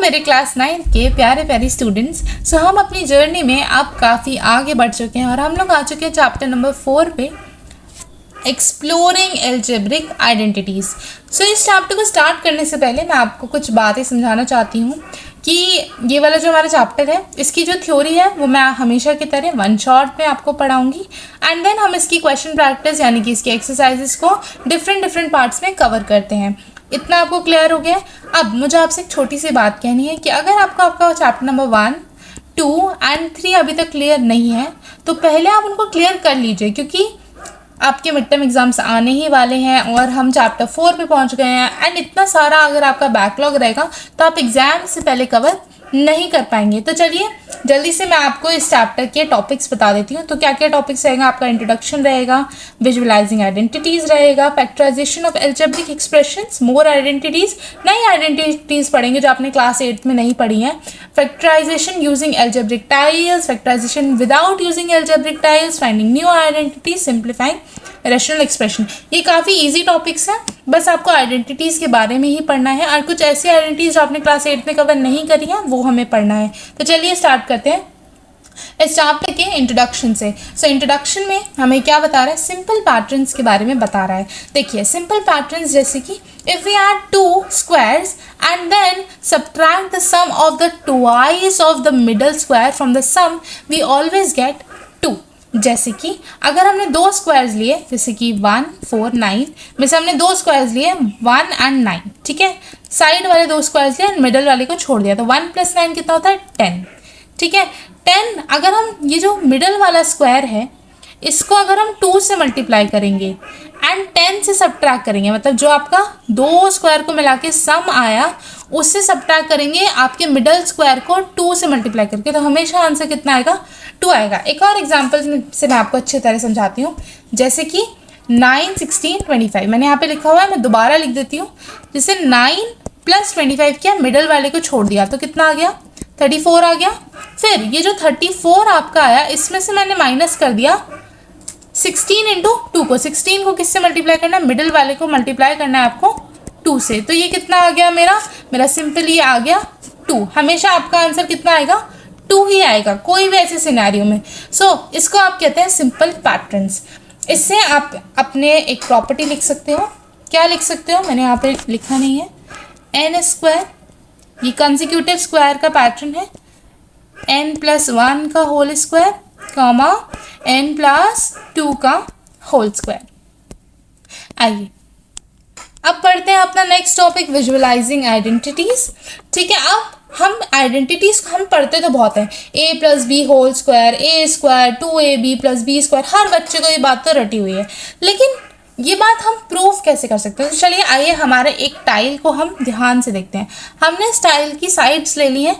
मेरे क्लास 9 के प्यारे प्यारे स्टूडेंट्स। सो हम अपनी जर्नी में अब काफ़ी आगे बढ़ चुके हैं और हम लोग आ चुके हैं चैप्टर नंबर 4 पे, एक्सप्लोरिंग एल्जेब्रिक आइडेंटिटीज़। सो इस चैप्टर को स्टार्ट करने से पहले मैं आपको कुछ बातें समझाना चाहती हूँ कि ये वाला जो हमारा चैप्टर है, इसकी जो थ्योरी है वो मैं हमेशा की तरह वन शॉट में आपको पढ़ाऊँगी एंड देन हम इसकी क्वेश्चन प्रैक्टिस यानी कि इसकी एक्सरसाइजेस को डिफरेंट पार्ट्स में कवर करते हैं। इतना आपको क्लियर हो गया। अब मुझे आपसे एक छोटी सी बात कहनी है कि अगर आपका चैप्टर नंबर 1, 2 एंड 3 अभी तक क्लियर नहीं है तो पहले आप उनको क्लियर कर लीजिए, क्योंकि आपके मिड टर्म एग्जाम्स आने ही वाले हैं और हम चैप्टर 4 पे पहुंच गए हैं एंड इतना सारा अगर आपका बैकलॉग रहेगा तो आप एग्जाम से पहले कवर नहीं कर पाएंगे। तो चलिए जल्दी से मैं आपको इस चैप्टर के टॉपिक्स बता देती हूँ। तो क्या क्या टॉपिक्स रहेगा, आपका इंट्रोडक्शन रहेगा, विजुअलाइजिंग आइडेंटिटीज़ रहेगा, factorisation of algebraic expressions, more identities, नई आइडेंटिटीज़ पढ़ेंगे जो आपने क्लास 8 में नहीं पढ़ी हैं, factorisation using algebraic tiles, factorisation without using algebraic tiles, finding new identities, simplifying rational expression. ये काफ़ी इजी टॉपिक्स हैं, बस आपको आइडेंटिटीज़ के बारे में ही पढ़ना है और कुछ ऐसी आइडेंटिटीज़ जो आपने क्लास 8 में कवर नहीं करी हैं वो हमें पढ़ना है। तो चलिए स्टार्ट करते हैं इस चैप्टर के इंट्रोडक्शन से। सो इंट्रोडक्शन में हमें क्या बता रहा है, सिंपल पैटर्न्स के बारे में बता रहा है। देखिए सिंपल पैटर्न्स जैसे कि if we add 2 squares and then subtract the sum of the twice of the middle square from the sum we always get 2। जैसे कि अगर हमने 2 स्क्वायर्स लिए, जैसे कि 1, 4, 9 में से हमने 2 स्क्वायर्स लिए 1 एंड 9, ठीक है, साइड वाले 2 स्क्वायर्स लिए मिडल वाले को छोड़ दिया, तो 1 + 9 कितना होता है 10, ठीक है। 10 अगर हम ये जो मिडल वाला स्क्वायर है इसको अगर हम 2 से मल्टीप्लाई करेंगे एंड 10 से सब्ट्रैक्ट करेंगे, मतलब जो आपका 2 स्क्वायर को मिला के सम आया उससे सब्ट्रैक्ट करेंगे आपके मिडल स्क्वायर को 2 से मल्टीप्लाई करके, तो हमेशा आंसर कितना आएगा 2 आएगा। एक और एग्जांपल से मैं आपको अच्छी तरह समझाती हूँ, जैसे कि 9, 16, 25 मैंने यहाँ पे लिखा हुआ है, मैं दोबारा लिख देती हूँ। जैसे 9 + 25 किया, मिडल वाले को छोड़ दिया तो कितना आ गया 34 आ गया। फिर ये जो 34 आपका आया इसमें से मैंने माइनस कर दिया 16 × 2 को, 16 को किससे मल्टीप्लाई करना है, मिडल वाले को मल्टीप्लाई करना है आपको 2 से, तो ये कितना आ गया मेरा सिंपल ये आ गया 2। हमेशा आपका आंसर कितना आएगा 2 ही आएगा कोई भी ऐसे सिनेरियो में। सो इसको आप कहते हैं सिंपल पैटर्न्स। इससे आप अपने एक प्रॉपर्टी लिख सकते हो। क्या लिख सकते हो, मैंने यहाँ पे लिखा नहीं है, n², ये कंसेक्यूटिव स्क्वायर का पैटर्न है, n+1 का होल स्क्वायर कॉमा n+2 का होल स्क्वायर। आइए अब पढ़ते हैं अपना नेक्स्ट टॉपिक, विजुअलाइजिंग आइडेंटिटीज। ठीक है, अब हम आइडेंटिटीज हम पढ़ते तो बहुत हैं, a + b whole square, a² 2ab + b², हर बच्चे को ये बात तो रटी हुई है, लेकिन ये बात हम प्रूफ कैसे कर सकते हैं। तो चलिए आइए हमारे एक टाइल को हम ध्यान से देखते हैं। हमने इस टाइल की साइड्स ले ली हैं,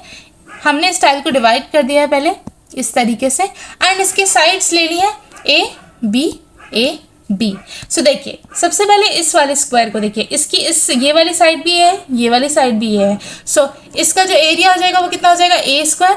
हमने इस टाइल को डिवाइड कर दिया है पहले इस तरीके से एंड इसके साइड्स ले ली है a b। सो देखिए सबसे पहले इस वाले स्क्वायर को देखिए, इसकी ये वाली साइड भी है, ये वाली साइड भी है। सो इसका जो एरिया हो जाएगा वो कितना हो जाएगा a²।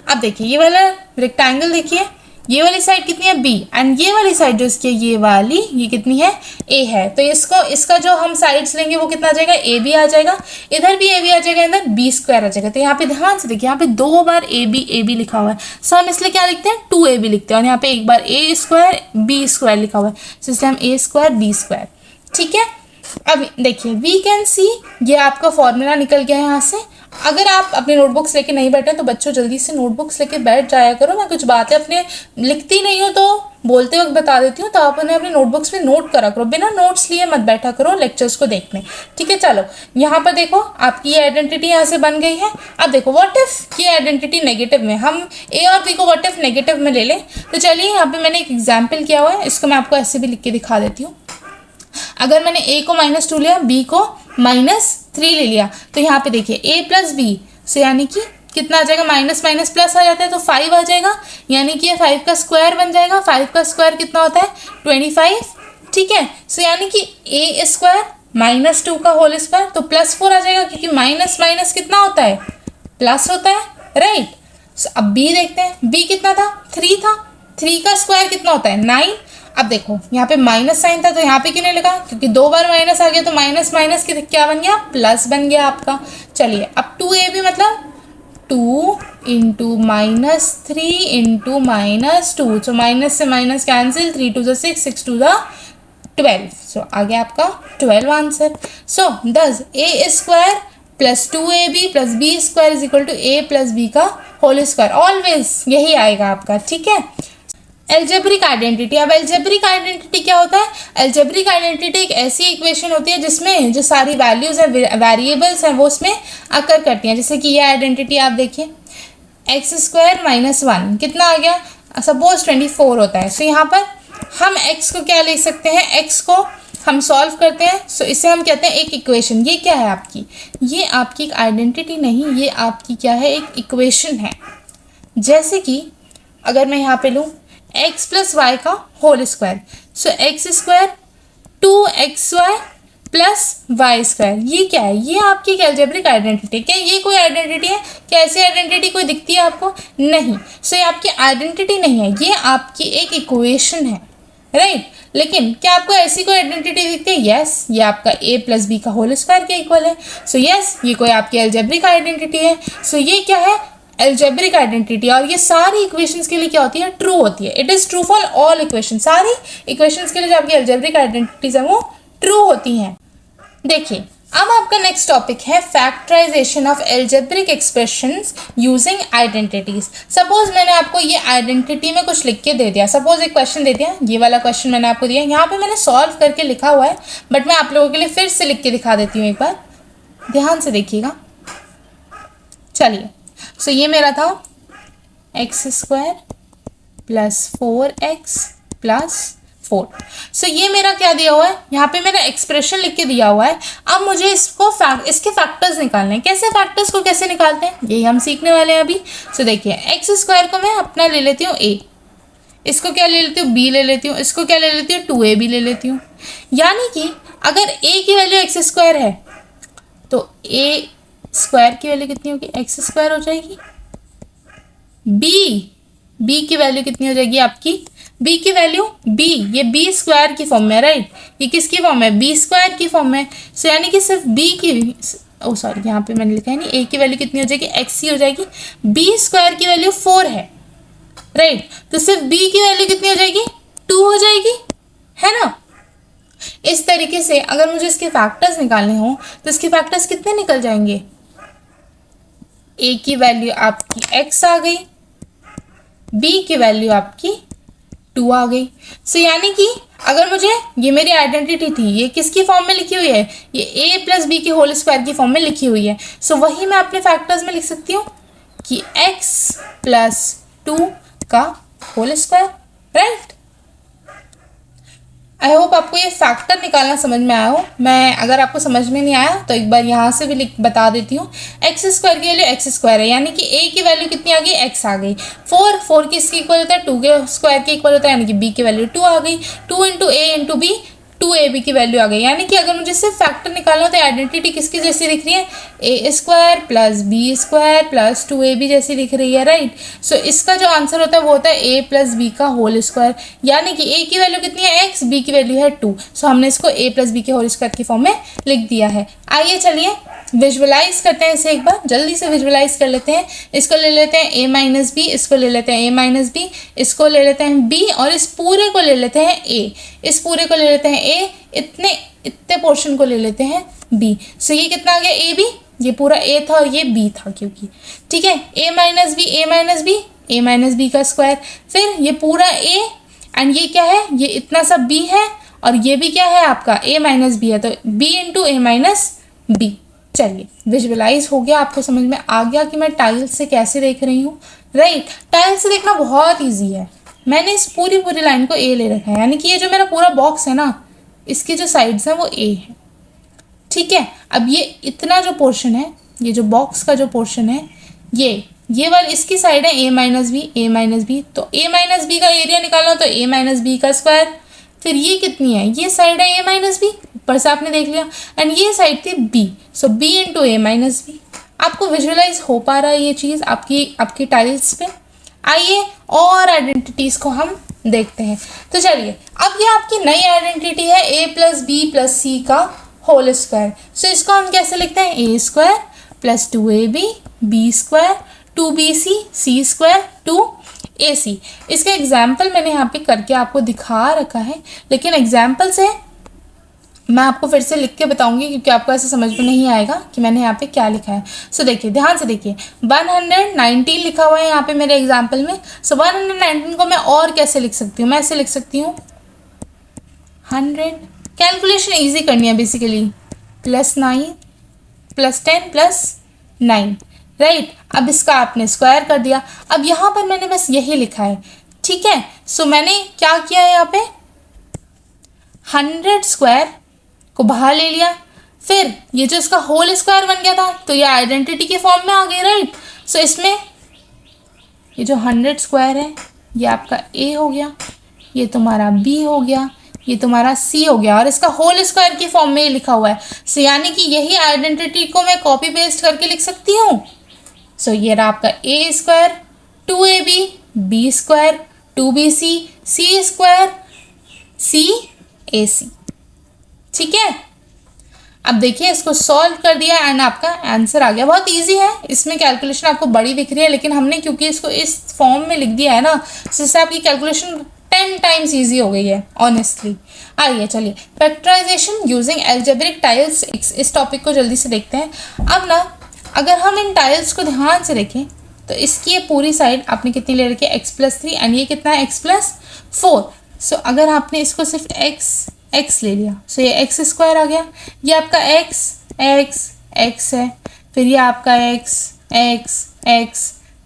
अब देखिए ये वाला रेक्टेंगल देखिए, ये वाली साइड कितनी है b एंड ये वाली साइड जो इसकी ये वाली ये कितनी है a है, तो इसका जो हम साइड्स लेंगे वो कितना आ जाएगा ab आ जाएगा, इधर भी ab आ जाएगा, इधर b² आ जाएगा। तो यहाँ पे ध्यान से देखिए, यहाँ पे 2 बार ab लिखा हुआ है, सो हम इसलिए क्या लिखते हैं 2ab लिखते हैं, और यहाँ पे एक बार a² b² लिखा हुआ है, तो इसलिए हम a² b²। ठीक है, अब देखिए वी कैन सी, ये आपका फॉर्मूला निकल गया है यहाँ से। अगर आप अपने नोटबुक्स लेके नहीं बैठे तो बच्चों जल्दी से नोटबुक्स लेके बैठ जाया करो। मैं कुछ बातें अपने लिखती नहीं हूँ तो बोलते वक्त बता देती हूँ, तो आप उन्हें अपने नोटबुक्स में नोट करा करो, बिना नोट्स लिए मत बैठा करो लेक्चर्स को देखने। ठीक है, चलो यहाँ पर देखो आपकी ये आइडेंटिटी यहाँ से बन गई है। अब देखो व्हाट इफ ये आइडेंटिटी नेगेटिव में, हम ए और बी को व्हाट इफ नेगेटिव में ले लें। तो चलिए यहाँ पर मैंने एक एग्जाम्पल किया हुआ है, इसको मैं आपको ऐसे भी लिख के दिखा देती हूँ। अगर मैंने a को -2 लिया, b को -3 ले लिया, तो यहाँ पे देखिए a + b, सो यानी कि कितना आ जाएगा, माइनस माइनस प्लस आ जाता है तो 5 आ जाएगा, यानी कि ये 5 का स्क्वायर बन जाएगा। 5 का स्क्वायर कितना होता है 25। ठीक है, सो यानी कि a² -2 का होल स्क्वायर, तो +4 आ जाएगा, क्योंकि माइनस माइनस कितना होता है प्लस होता है, राइट। सो अब b देखते हैं, b कितना था 3 था, 3 का स्क्वायर कितना होता है 9। अब देखो यहाँ पे माइनस साइन था तो यहाँ पे क्यों नहीं लिखा, क्योंकि 2 बार माइनस आ गया तो माइनस माइनस की क्या बन गया, प्लस बन गया आपका। चलिए अब 2ab मतलब 2 इंटू -3 इंटू -2, सो माइनस से माइनस कैंसिल, 3 2 6, 6 2 12, सो आ गया आपका 12 answer. So thus a square plus 2ab plus B square is equal to a plus B का होल स्क्वायर, ऑलवेज यही आएगा आपका, ठीक है। एल्जेब्रिक आइडेंटिटी, अब एल्जेब्रिक आइडेंटिटी क्या होता है, एल्जेब्रिक आइडेंटिटी एक ऐसी इक्वेशन होती है जिसमें जो सारी वैल्यूज हैं, वेरिएबल्स हैं, वो उसमें अकर करती हैं। जैसे कि ये आइडेंटिटी आप देखिए, एक्स स्क्वायर माइनस 1 कितना आ गया, सपोज 24 होता है। सो यहाँ पर हम x को क्या लिख सकते हैं, x को हम सॉल्व करते हैं, सो इसे हम कहते हैं एक इक्वेशन। ये क्या है आपकी, ये आपकी एक आइडेंटिटी नहीं, ये आपकी क्या है, एक इक्वेशन है। जैसे कि अगर मैं यहाँ पे लूँ x प्लस वाई का whole square, so x square 2xy plus y square, ये क्या है, ये आपकी एक एल्जेब्रिक आइडेंटिटी। क्या ये कोई आइडेंटिटी है, क्या ऐसी आइडेंटिटी कोई दिखती है आपको, नहीं। सो ये आपकी आइडेंटिटी नहीं है, ये आपकी एक इक्वेशन है, राइट। लेकिन क्या आपको ऐसी कोई आइडेंटिटी दिखती है, यस, ये आपका a प्लस बी का होल स्क्वायर के इक्वल है। सो यस, ये कोई आपकी एल्जेब्रिक आइडेंटिटी है। सो ये क्या है, एल्जेब्रिक आइडेंटिटी, और ये सारी इक्वेशंस के लिए क्या होती है, ट्रू होती है। It is true for all equation, सारी इक्वेशंस के लिए जो आपकी एल्जेब्रिक आइडेंटिटीज है वो ट्रू होती हैं। देखिए अब आपका नेक्स्ट टॉपिक है factorisation of algebraic expressions using identities. Suppose मैंने आपको ये आइडेंटिटी में कुछ लिख के दे दिया, सपोज एक क्वेश्चन दे दिया, ये वाला क्वेश्चन मैंने आपको दिया, यहाँ पे मैंने सॉल्व करके लिखा हुआ है, बट मैं आप लोगों के लिए फिर से लिख के दिखा देती हूँ, एक बार ध्यान से देखिएगा। चलिए, सो ये मेरा था x square plus 4x plus 4। सो ये मेरा क्या दिया हुआ है, यहाँ पे मेरा एक्सप्रेशन लिख के दिया हुआ है। अब मुझे इसके फैक्टर्स निकालने हैं। कैसे फैक्टर्स को कैसे निकालते हैं, यही हम सीखने वाले हैं अभी। सो देखिए एक्स स्क्वायर को मैं अपना ले लेती हूँ a, इसको क्या ले लेती हूँ b ले लेती हूँ, इसको क्या ले लेती हूँ 2ab ले लेती हूँ। यानी कि अगर a की वैल्यू एक्स स्क्वायर है तो a स्क्वायर की वैल्यू कितनी होगी, एक्स स्क्वायर हो जाएगी। b की वैल्यू कितनी हो जाएगी आपकी, b की वैल्यू b, ये b स्क्वायर की फॉर्म में, राइट। ये किसकी फॉर्म है, b स्क्वायर की फॉर्म में। सो यानी कि सिर्फ b की, ओ सॉरी यहाँ पे मैंने लिखा है नहीं, a की वैल्यू कितनी हो जाएगी, x ही हो जाएगी। b स्क्वायर की वैल्यू 4 है, राइट, तो सिर्फ b की वैल्यू कितनी हो जाएगी, 2 हो जाएगी, है ना। इस तरीके से अगर मुझे इसके फैक्टर्स निकालने हो तो इसके फैक्टर्स कितने निकल जाएंगे, a की वैल्यू आपकी x आ गई, b की वैल्यू आपकी 2 आ गई। सो यानी कि अगर मुझे, ये मेरी आइडेंटिटी थी, ये किसकी फॉर्म में लिखी हुई है, ये a प्लस बी के होल स्क्वायर की फॉर्म में लिखी हुई है। सो वही मैं अपने फैक्टर्स में लिख सकती हूँ कि x प्लस 2 का whole square, right. I hope आपको ये फैक्टर निकालना समझ में आया हो। मैं अगर आपको समझ में नहीं आया तो एक बार यहाँ से भी बता देती हूँ। एक्स स्क्वायर की वैल्यू एक्स स्क्वायर है, यानी कि a की वैल्यू कितनी आ गई, x आ गई। 4 किसके इक्वल होता है, 2 के स्क्वायर के इक्वल होता है, यानी कि b की वैल्यू 2 आ गई। 2 into a into b, 2ab की वैल्यू आ गई। यानी कि अगर मुझे सिर्फ फैक्टर निकालना हो तो आइडेंटिटी किसकी जैसी दिख रही है, a square plus B square plus 2ab जैसी दिख रही है, राइट। सो इसका जो आंसर होता है वो होता है a प्लस बी का होल स्क्वायर। यानी कि a की वैल्यू कितनी है, x, b की वैल्यू है 2। सो हमने इसको a प्लस बी के होल स्क्वायर की फॉर्म में लिख दिया है। आइए चलिए विजुअलाइज करते हैं इसे, एक बार जल्दी से विजुअलाइज कर लेते हैं। इसको ले लेते हैं a माइनस बी, इसको ले लेते हैं a माइनस बी, इसको ले लेते हैं b, और इस पूरे को ले लेते हैं a, इस पूरे को ले लेते हैं a, इतने पोर्शन को ले लेते हैं b। सो ये कितना आ गया, a b, ये पूरा a था और ये b था, क्योंकि ठीक है, a minus B, a minus B, a minus B का स्क्वायर, फिर ये पूरा a, एंड ये क्या है, ये इतना सा b है, और ये भी क्या है आपका a माइनस बी है, तो b into a minus B. चलिए विजुअलाइज हो गया, आपको समझ में आ गया कि मैं टाइल्स से कैसे देख रही हूँ, राइट। टाइल्स से देखना बहुत ईजी है। मैंने इस पूरी लाइन को a ले रखा है, यानी कि ये जो मेरा पूरा बॉक्स है ना, इसकी जो साइड्स हैं वो a है, ठीक है। अब ये इतना जो पोर्शन है, ये जो बॉक्स का जो पोर्शन है, ये वाली इसकी साइड है a माइनस बी, तो a माइनस बी का एरिया निकालना तो a माइनस बी का स्क्वायर। फिर ये कितनी है, ये साइड है a माइनस बी, ऊपर से आपने देख लिया, एंड ये साइड थी b, so b into a minus B. आपको विजुअलाइज हो पा रहा है ये चीज़ आपकी टाइल्स पे। आइए और आइडेंटिटीज़ को हम देखते हैं। तो चलिए, अब ये आपकी नई आइडेंटिटी है a plus b plus c का होल स्क्वायर। सो इसको हम कैसे लिखते हैं, a square plus 2ab b square 2bc c square 2ac। इसका एग्जाम्पल मैंने यहाँ पे करके आपको दिखा रखा है, लेकिन एग्जाम्पल से मैं आपको फिर से लिख के बताऊंगी क्योंकि आपको ऐसे समझ में नहीं आएगा कि मैंने यहाँ पे क्या लिखा है। सो देखिए, ध्यान से देखिए, 119 लिखा हुआ है यहाँ पे मेरे एग्जाम्पल में। सो 119 को मैं और कैसे लिख सकती हूँ, मैं ऐसे लिख सकती हूँ 100, कैलकुलेशन ईजी करनी है बेसिकली, +9 +10 +9, राइट। अब इसका आपने स्क्वायर कर दिया। अब यहाँ पर मैंने बस यही लिखा है, ठीक है। सो मैंने क्या किया है, यहाँ पे 100 स्क्वायर को बाहर ले लिया, फिर ये जो इसका होल स्क्वायर बन गया था तो ये आइडेंटिटी के फॉर्म में आ गई, राइट। सो इसमें ये जो 100 स्क्वायर है ये आपका a हो गया, ये तुम्हारा b हो गया, ये तुम्हारा c हो गया, और इसका होल स्क्वायर की फॉर्म में लिखा हुआ है। सो यानी कि यही आइडेंटिटी को मैं कॉपी पेस्ट करके लिख सकती हूँ। सो ये रहा आपका a square 2ab b square 2bc c square cac, ठीक है। अब देखिए, इसको सॉल्व कर दिया एंड आपका आंसर आ गया। बहुत इजी है, इसमें कैलकुलेशन आपको बड़ी दिख रही है, लेकिन हमने क्योंकि इसको इस फॉर्म में लिख दिया है ना, इससे आपकी कैलकुलेशन 10 टाइम्स ईजी हो गई है ऑनेस्टली। आइए चलिए, फैक्टराइजेशन यूजिंग एल्जेब्रिक टाइल्स, इस टॉपिक को जल्दी से देखते हैं। अब ना, अगर हम इन टाइल्स को ध्यान से देखें तो इसकी ये पूरी साइड आपने कितनी ले रखी है, x+3, एंड ये कितना है, x+4। सो अगर आपने इसको सिर्फ x ले लिया, सो ये x स्क्वायर आ गया, ये आपका x है, फिर ये आपका x,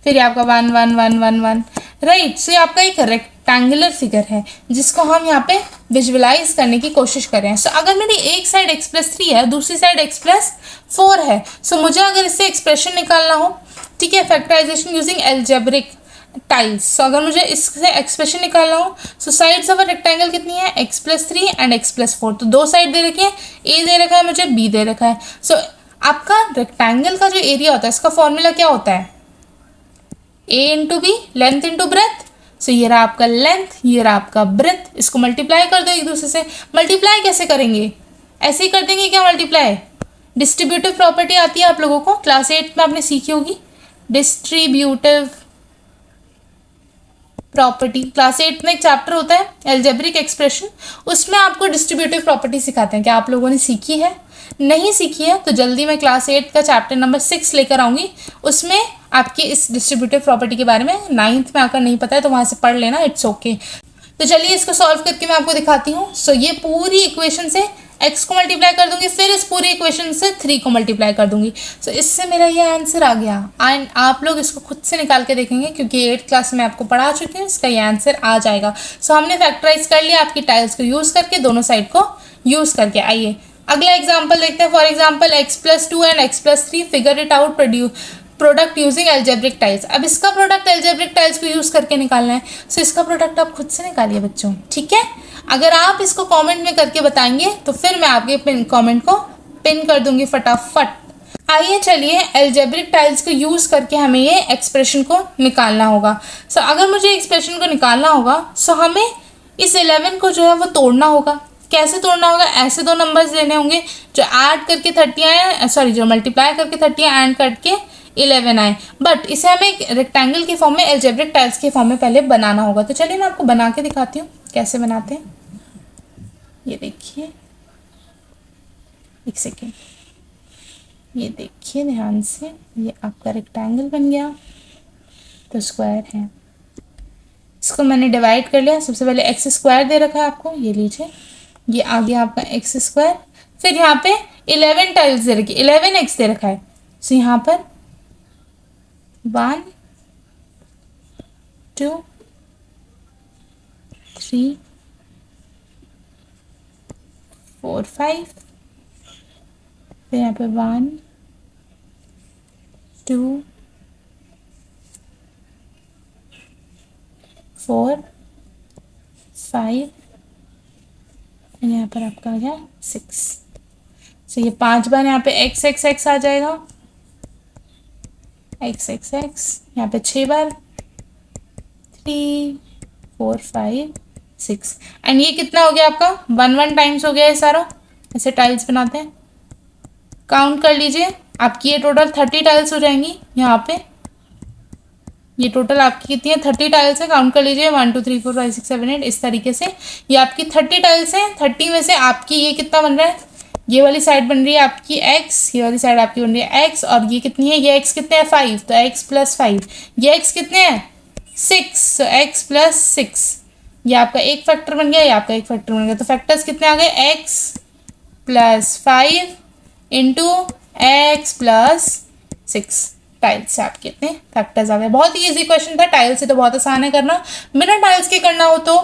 फिर ये आपका 1 1 1 1 1, राइट। सो ये आपका एक रेक्टेंगुलर फिगर है जिसको हम यहाँ पे विजुअलाइज करने की कोशिश कर रहे हैं। सो अगर मेरी एक साइड x+3 है, दूसरी साइड x+4 है, सो मुझे अगर इससे एक्सप्रेशन निकालना हो, ठीक है, फैक्टराइजेशन यूजिंग एल्जेब्रिक टाइल्स। सो अगर मुझे इससे एक्सप्रेशन निकालना हो, सो साइड्स ऑफ अ रेक्टेंगल कितनी है, x+3 एंड x+4। तो दो साइड दे रखी है, a दे रखा है मुझे, b दे रखा है। सो आपका रेक्टेंगल का जो एरिया होता है, इसका फॉर्मूला क्या होता है, a into b, length into breadth. So ये रहा आपका लेंथ, ये रहा आपका ब्रेथ, इसको मल्टीप्लाई कर दो एक दूसरे से। मल्टीप्लाई कैसे करेंगे, ऐसे ही कर देंगे क्या मल्टीप्लाई, डिस्ट्रीब्यूटिव प्रॉपर्टी आती है आप लोगों को, क्लास 8 में आपने सीखी होगी डिस्ट्रीब्यूटिव प्रॉपर्टी। क्लास 8 में एक चैप्टर होता है एल्जेब्रिक एक्सप्रेशन, उसमें आपको डिस्ट्रीब्यूटिव प्रॉपर्टी सिखाते हैं। क्या आप लोगों ने सीखी है, नहीं सीखी है तो जल्दी मैं क्लास 8 का चैप्टर नंबर 6 लेकर आऊँगी, उसमें आपकी इस डिस्ट्रीब्यूटिव प्रॉपर्टी के बारे में 9th में आकर नहीं पता है तो वहाँ से पढ़ लेना, इट्स ओके। तो चलिए इसको सॉल्व करके मैं आपको दिखाती हूँ। सो ये पूरी इक्वेशन से x को मल्टीप्लाई कर दूंगी, फिर इस पूरी इक्वेशन से 3 को मल्टीप्लाई कर दूंगी। सो इससे मेरा ये आंसर आ गया, एंड आप लोग इसको खुद से निकाल के देखेंगे क्योंकि 8th क्लास में आपको पढ़ा चुकी हूँ, इसका ये आंसर आ जाएगा। सो हमने फैक्टराइज कर लिया आपकी टाइल्स को यूज़ करके, दोनों साइड को यूज़ करके। आइए अगला एग्जाम्पल देखते हैं। For example x+2 and x+3 figure it out product using algebraic tiles. अब इसका प्रोडक्ट एल्जेब्रिक टाइल्स को यूज़ करके निकालना है। सो इसका प्रोडक्ट आप खुद से निकालिए बच्चों, ठीक है। अगर आप इसको कमेंट में करके बताएंगे तो फिर मैं आपके कमेंट को पिन कर दूंगी फटाफट। आइए चलिए, एल्जेब्रिक टाइल्स को यूज़ करके हमें ये एक्सप्रेशन को निकालना होगा। सो अगर मुझे एक्सप्रेशन को निकालना होगा, सो हमें इस 11 को जो है वो तोड़ना होगा। कैसे तोड़ना होगा, ऐसे दो नंबर्स लेने होंगे जो ऐड करके 30 आए, सॉरी जो मल्टीप्लाई करके 30 एंड करके 11 आए, बट इसे हमें एक रेक्टेंगल के फॉर्म में, एल्जेब्रिक टाइल्स के फॉर्म में पहले बनाना होगा। तो चलिए मैं आपको बना के दिखाती हूँ कैसे बनाते हैं। ये देखिए, एक सेकेंड, ये देखिए ध्यान से, ये आपका रेक्टेंगल बन गया, तो स्क्वायर है। इसको मैंने डिवाइड कर लिया। सबसे पहले एक्स स्क्वायर दे रखा है आपको, ये लीजिए, ये आ गया आपका एक्स स्क्वायर। फिर यहाँ पे 11 टाइल्स दे रखी, 11x दे रखा है। सो यहाँ पर 1 2 3 4 5, फिर यहाँ पे 1 2 4 5, यहाँ पर आपका आ गया 6। सो ये 5 बार यहाँ पे x आ जाएगा, x, यहाँ पे 6 बार 3 4 5 6 एंड ये कितना हो गया आपका 1 टाइम्स हो गया ये सारा। ऐसे टाइल्स बनाते हैं, काउंट कर लीजिए आपकी ये टोटल 30 टाइल्स हो जाएंगी यहाँ पे। ये टोटल आपकी कितनी है 30 टाइल्स है, काउंट कर लीजिए 1 2 3 4 5 6 7 8 इस तरीके से ये आपकी 30 टाइल्स है। 30 में से आपकी ये कितना बन रहा है, ये वाली साइड बन रही है आपकी x, ये वाली साइड आपकी बन रही है x, और ये कितनी है, ये x कितने हैं 5, तो x प्लस 5, ये x कितने हैं 6, तो x प्लस 6, ये आपका एक फैक्टर बन गया, ये आपका एक फैक्टर बन गया। तो फैक्टर्स कितने आ गए x plus 5 into x plus 6 tiles से आपके इतने फैक्टर्स आ गए। बहुत ही ईजी क्वेश्चन था, टाइल्स से तो बहुत आसान है करना। बिना टाइल्स के करना हो तो,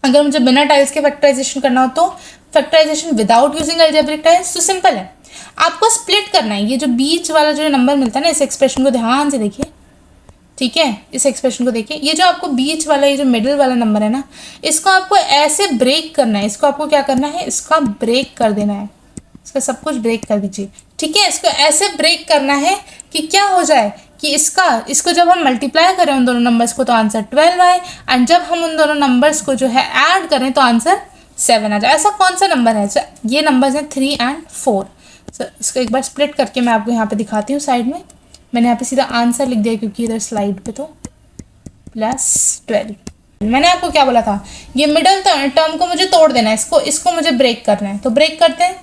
अगर मुझे बिना टाइल्स के फैक्टराइजेशन करना हो तो factorisation without using algebraic tiles, तो सिंपल है, आपको स्प्लिट करना है। ये जो बीच वाला जो नंबर मिलता है ना, इस एक्सप्रेशन को ध्यान से देखिए, ठीक है, इस एक्सप्रेशन को देखिए, ये जो आपको बीच वाला ये जो मिडिल वाला नंबर है ना, इसको आपको ऐसे ब्रेक करना है। इसको आपको क्या करना है, इसका ब्रेक कर देना है, इसका सब कुछ ब्रेक कर दीजिए, ठीक है। इसको ऐसे ब्रेक करना है कि क्या हो जाए कि इसको जब हम मल्टीप्लाई करें उन दोनों नंबर्स को तो आंसर 12 आए, एंड जब हम उन दोनों नंबर्स को जो है ऐड करें तो आंसर 7 आ जाए। ऐसा कौन सा नंबर है, ये नंबर्स हैं 3 एंड 4। इसको एक बार स्प्लिट करके मैं आपको यहाँ पे दिखाती हूँ। साइड में मैंने यहाँ पे सीधा आंसर लिख दिया क्योंकि इधर स्लाइड पे तो +12। मैंने आपको क्या बोला था, ये मिडल टर्म को मुझे तोड़ देना है, इसको मुझे ब्रेक करना है, तो ब्रेक करते हैं।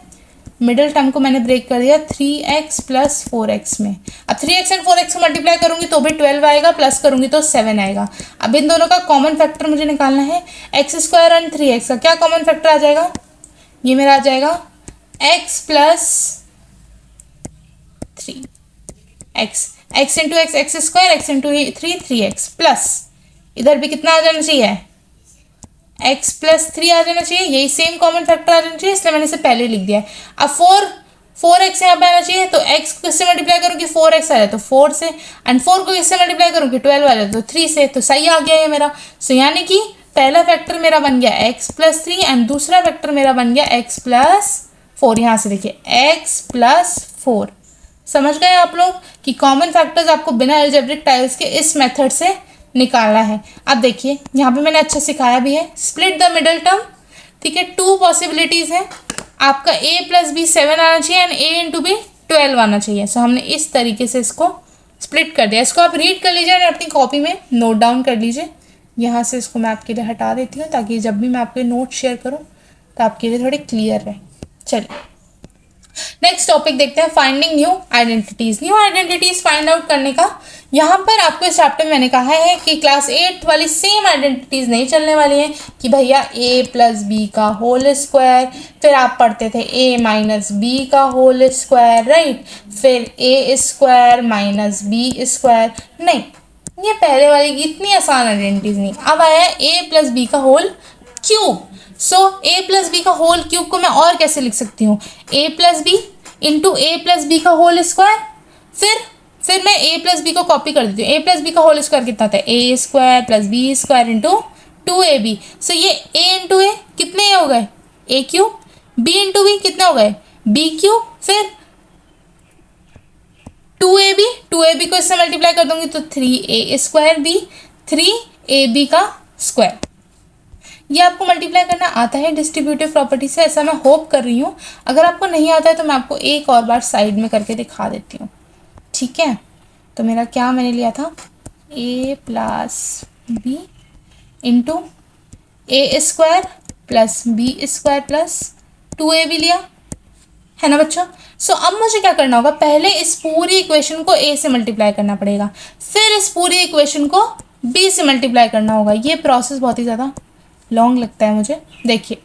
मिडिल टर्म को मैंने ब्रेक कर दिया 3x प्लस 4x में। अब 3x एंड 4x को मल्टीप्लाई करूंगी तो भी 12 आएगा, प्लस करूंगी तो 7 आएगा। अब इन दोनों का कॉमन फैक्टर मुझे निकालना है, x² एंड 3x का क्या कॉमन फैक्टर आ जाएगा, ये मेरा आ जाएगा x plus 3 x into x² x into 3x plus इधर भी कितना आ जाना चाहिए, x प्लस 3 आ जाना चाहिए, यही सेम कॉमन फैक्टर आ जाना चाहिए, इसलिए मैंने इसे पहले लिख दिया है। अब 4x यहाँ पे आना चाहिए, तो x को किससे मल्टीप्लाई करूँगी 4x आ जाए तो 4 से, एंड 4 को किससे मल्टीप्लाई करूँगी 12 आ जाए तो 3 से, तो सही आ गया ये मेरा। सो यानी कि पहला फैक्टर मेरा बन गया x प्लस 3 एंड दूसरा फैक्टर मेरा बन गया x प्लस 4। यहाँ से देखिए x प्लस 4। समझ गए आप लोग कि कॉमन फैक्टर्स आपको बिना अलजेब्रिक टाइल्स के इस मेथड से निकालना है। अब देखिए यहाँ पे मैंने अच्छा सिखाया भी है, स्प्लिट द मिडल टर्म, ठीक है। 2 पॉसिबिलिटीज़ हैं, आपका a प्लस बी 7 आना चाहिए एंड a इंटू बी 12 आना चाहिए। सो हमने इस तरीके से इसको स्प्लिट कर दिया। इसको आप रीड कर लीजिए और अपनी कॉपी में नोट डाउन कर लीजिए। यहाँ से इसको मैं आपके लिए हटा देती हूँ ताकि जब भी मैं आपके नोट शेयर करूँ तो आपके लिए थोड़े क्लियर रहे। चलिए नेक्स्ट टॉपिक देखते हैं, finding new identities. New identities find out करने का यहाँ पर आपको इस चैप्टर में मैंने कहा है कि क्लास 8 वाली सेम आइडेंटिटीज नहीं चलने वाली हैं कि भैया a प्लस बी का होल स्क्वायर, फिर आप पढ़ते थे a माइनस बी का होल स्क्वायर, राइट, फिर a square minus B square. नहीं, ये पहले वाली की इतनी आसान आइडेंटिटीज नहीं। अब आया a प्लस बी का whole cube. So a plus B का होल क्यूब को मैं और कैसे लिख सकती हूँ, a plus B into A plus B का होल स्क्वायर, फिर मैं a प्लस बी को कॉपी कर देती हूँ। a प्लस बी का होल स्क्वायर कितना था, a square plus B square into 2ab। So ये a इंटू ए कितने हो गए, a cube, b into B कितने हो गए, b क्यूब, फिर 2ab को इससे मल्टीप्लाई कर दूंगी तो 3a स्क्वायर b, 3ab का स्क्वायर। ये आपको मल्टीप्लाई करना आता है डिस्ट्रीब्यूटिव प्रॉपर्टी से, ऐसा मैं होप कर रही हूँ। अगर आपको नहीं आता है तो मैं आपको एक और बार साइड में करके दिखा देती हूँ, ठीक है। तो मेरा क्या मैंने लिया था, a plus B into A square plus B square plus 2ab लिया है ना बच्चों। सो अब मुझे क्या करना होगा, पहले इस पूरी इक्वेशन को a से मल्टीप्लाई करना पड़ेगा, फिर इस पूरी इक्वेशन को b से मल्टीप्लाई करना होगा। ये प्रोसेस बहुत ही ज़्यादा लॉन्ग लगता है मुझे। देखिए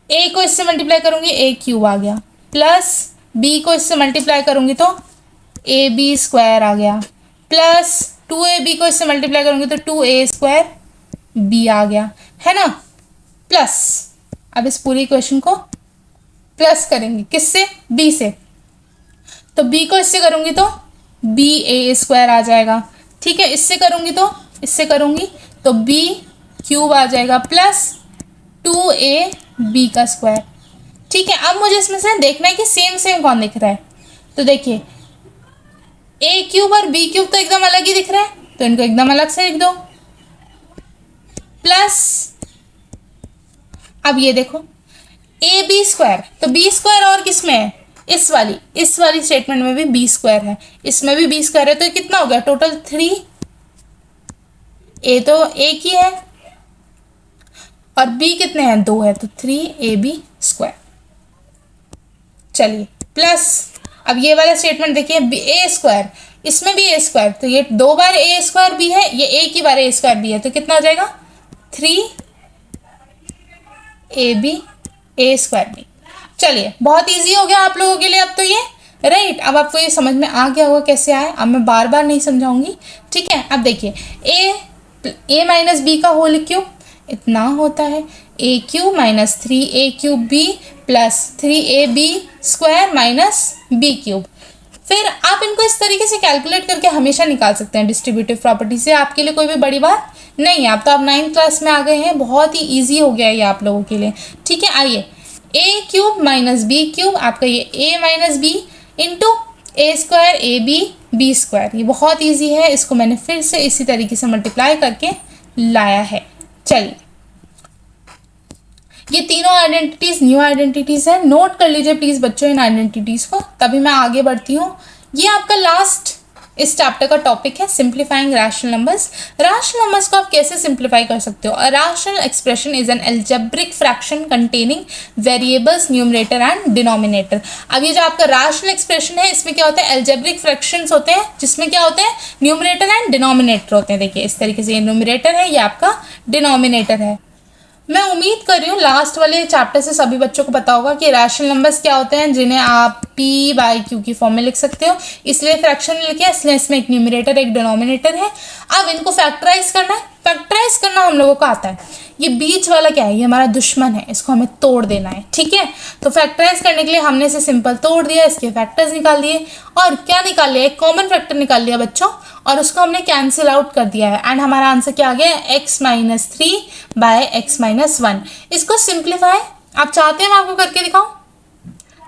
a को इससे मल्टीप्लाई करूँगी a क्यूब आ गया, प्लस b को इससे मल्टीप्लाई करूँगी तो ab स्क्वायर आ गया, प्लस 2ab को इससे मल्टीप्लाई करूँगी तो 2a स्क्वायर b आ गया, है ना। प्लस अब इस पूरी इक्वेशन को प्लस करेंगे किससे, b से, तो b को इससे करूँगी तो ba स्क्वायर आ जाएगा, ठीक है। इससे करूँगी तो b क्यूब आ जाएगा प्लस 2ab का स्क्वायर, ठीक है। अब मुझे इसमें से देखना है कि सेम कौन दिख रहा है। तो देखिए a क्यूब और b क्यूब तो एकदम अलग ही दिख रहा है, तो इनको एकदम अलग से लिख दो। प्लस अब ये देखो ए बी स्क्वायर, तो बी स्क्वायर और किस में है, इस वाली स्टेटमेंट में भी बी स्क्वायर है, इसमें भी बी स्क्वायर है, तो कितना हो गया टोटल 3। ए तो एक ही है और बी कितने हैं, 2 है, तो 3ab स्क्वायर। चलिए प्लस अब ये वाला स्टेटमेंट देखिए ए स्क्वायर, इसमें भी ए स्क्वायर, तो ये 2 बार ए स्क्वायर भी है, ये एक ही बार ए स्क्वायर भी है, तो कितना हो जाएगा 3ab ए स्क्वायर बी। चलिए बहुत इजी हो गया आप लोगों के लिए अब तो ये, राइट। अब आपको ये समझ में आ गया होगा कैसे आए, अब मैं बार बार नहीं समझाऊंगी, ठीक है। अब देखिए ए माइनस बी का होल क्यूब इतना होता है, a cube minus 3a cube b plus 3ab square minus b cube. फिर आप इनको इस तरीके से कैलकुलेट करके हमेशा निकाल सकते हैं डिस्ट्रीब्यूटिव प्रॉपर्टी से, आपके लिए कोई भी बड़ी बात नहीं है। आप तो आप 9th क्लास में आ गए हैं, बहुत ही ईजी हो गया ये आप लोगों के लिए, ठीक है। आइए a cube minus b cube, आपका ये a minus b into A square a b b square, ये बहुत ईजी है, इसको मैंने फिर से इसी तरीके से मल्टीप्लाई करके लाया है। चलिए ये तीनों आइडेंटिटीज न्यू आइडेंटिटीज है, नोट कर लीजिए प्लीज बच्चों इन आइडेंटिटीज को, तभी मैं आगे बढ़ती हूँ। ये आपका लास्ट इस चैप्टर का टॉपिक है simplifying rational numbers. Rational numbers को आप कैसे सिंप्लीफाई कर सकते हो। A rational expression is an algebraic fraction containing variables numerator and denominator. अब ये जो आपका रैशनल एक्सप्रेशन है इसमें क्या होता है, एल्जेब्रिक फ्रैक्शंस होते हैं जिसमें क्या होते हैं, न्यूमरेटर एंड डिनोमिनेटर होते हैं। देखिए इस तरीके से ये न्यूमरेटर है, ये आपका डिनोमिनेटर है। मैं उम्मीद कर रही हूँ लास्ट वाले चैप्टर से सभी बच्चों को पता होगा कि रैशनल नंबर्स क्या होते हैं, जिन्हें आप p बाई क्यू की फॉर्म में लिख सकते हो, इसलिए फ्रैक्शन लिखे, इसलिए इसमें एक न्यूमरेटर एक डिनोमिनेटर है। अब इनको फैक्टराइज करना है, फैक्टराइज करना हम लोगों को आता है। ये बीच वाला क्या है, ये हमारा दुश्मन है, इसको हमें तोड़ देना है, ठीक है। तो फैक्टराइज करने के लिए हमने इसे सिंपल तोड़ दिया, इसके फैक्टर्स निकाल दिए और क्या निकाल लिया, एक कॉमन फैक्टर निकाल लिया बच्चों, और उसको हमने कैंसिल आउट कर दिया है। एंड हमारा आंसर क्या आ गया, x minus 3 by x minus 1। इसको सिंप्लीफाई आप चाहते हैं मैं आपको करके दिखाऊं,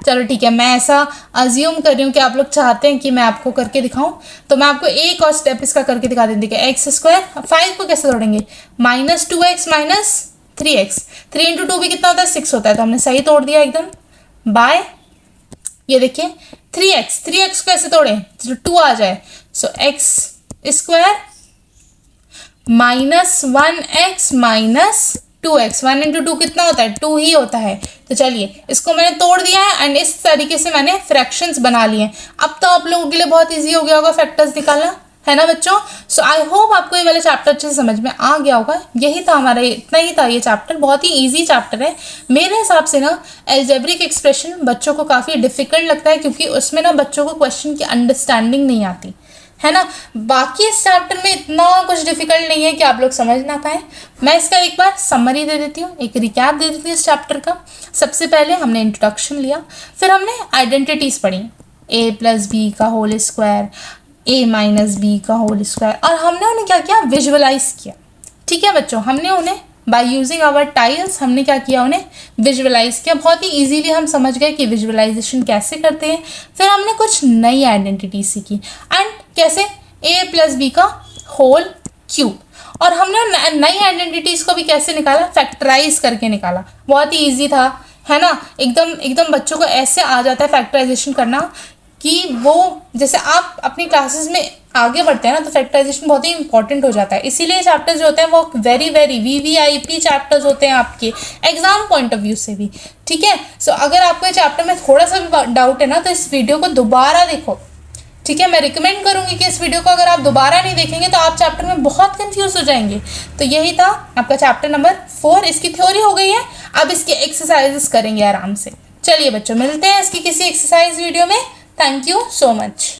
चलो ठीक है, मैं ऐसा अज्यूम कर रही हूँ कि आप लोग चाहते हैं कि मैं आपको करके दिखाऊं, तो मैं आपको एक और स्टेप इसका करके दिखा देती हूँ। एक्स स्क्वायर 5 को कैसे तोड़ेंगे, minus 2x minus 3x, 3 into 2 भी कितना होता है 6 होता है, तो हमने सही तोड़ दिया एकदम, बाय ये देखिए 3x को कैसे तोड़े, 2 आ जाए, सो x square minus 1x minus 2x, 1 into 2 कितना होता है 2 ही होता है। तो चलिए इसको मैंने तोड़ दिया है एंड इस तरीके से मैंने फ्रैक्शंस बना लिए हैं। अब तो आप लोगों के लिए बहुत इजी हो गया होगा फैक्टर्स निकालना, है ना बच्चों। सो आई होप आपको ये वाला चैप्टर अच्छे से समझ में आ गया होगा। यही था हमारा, इतना ही था ये चैप्टर, बहुत ही इजी चैप्टर है मेरे हिसाब से ना। एल्जेब्रिक एक्सप्रेशन बच्चों को काफ़ी डिफिकल्ट लगता है क्योंकि उसमें ना बच्चों को क्वेश्चन की अंडरस्टैंडिंग नहीं आती, है ना। बाकी इस चैप्टर में इतना कुछ डिफिकल्ट नहीं है कि आप लोग समझ ना पाए। मैं इसका एक बार समरी दे देती हूँ, एक रिकैप दे देती हूँ इस चैप्टर का। सबसे पहले हमने इंट्रोडक्शन लिया, फिर हमने आइडेंटिटीज़ पढ़ी, a प्लस बी का whole square, a minus B का होल स्क्वायर, और हमने उन्हें क्या किया, विजुअलाइज किया। ठीक है बच्चों, हमने उन्हें बाय यूजिंग आवर टाइल्स हमने क्या किया, उन्हें विजुअलाइज किया। बहुत ही इजीली हम समझ गए कि विजुअलाइजेशन कैसे करते हैं। फिर हमने कुछ नई आइडेंटिटी सीखी एंड कैसे a प्लस बी का होल क्यूब, और हमने नई आइडेंटिटीज़ को भी कैसे निकाला, फैक्टराइज करके निकाला। बहुत ही ईजी था, है ना। एकदम बच्चों को ऐसे आ जाता है फैक्टराइजेशन करना कि वो जैसे आप अपनी क्लासेस में आगे बढ़ते हैं ना तो फैक्टराइजेशन बहुत ही इंपॉर्टेंट हो जाता है। इसीलिए चैप्टर्स जो होते हैं वो वेरी VVIP चैप्टर्स होते हैं आपके एग्जाम पॉइंट ऑफ व्यू से भी, ठीक है। सो अगर आपको ये चैप्टर में थोड़ा सा भी डाउट है ना तो इस वीडियो को दोबारा देखो, ठीक है। मैं रिकमेंड करूँगी कि इस वीडियो को अगर आप दोबारा नहीं देखेंगे तो आप चैप्टर में बहुत कंफ्यूज हो जाएंगे। तो यही था आपका चैप्टर नंबर 4, इसकी थ्योरी हो गई है। अब इसकी एक्सरसाइजेस करेंगे आराम से। चलिए बच्चों, मिलते हैं इसकी किसी एक्सरसाइज वीडियो में। Thank you so much.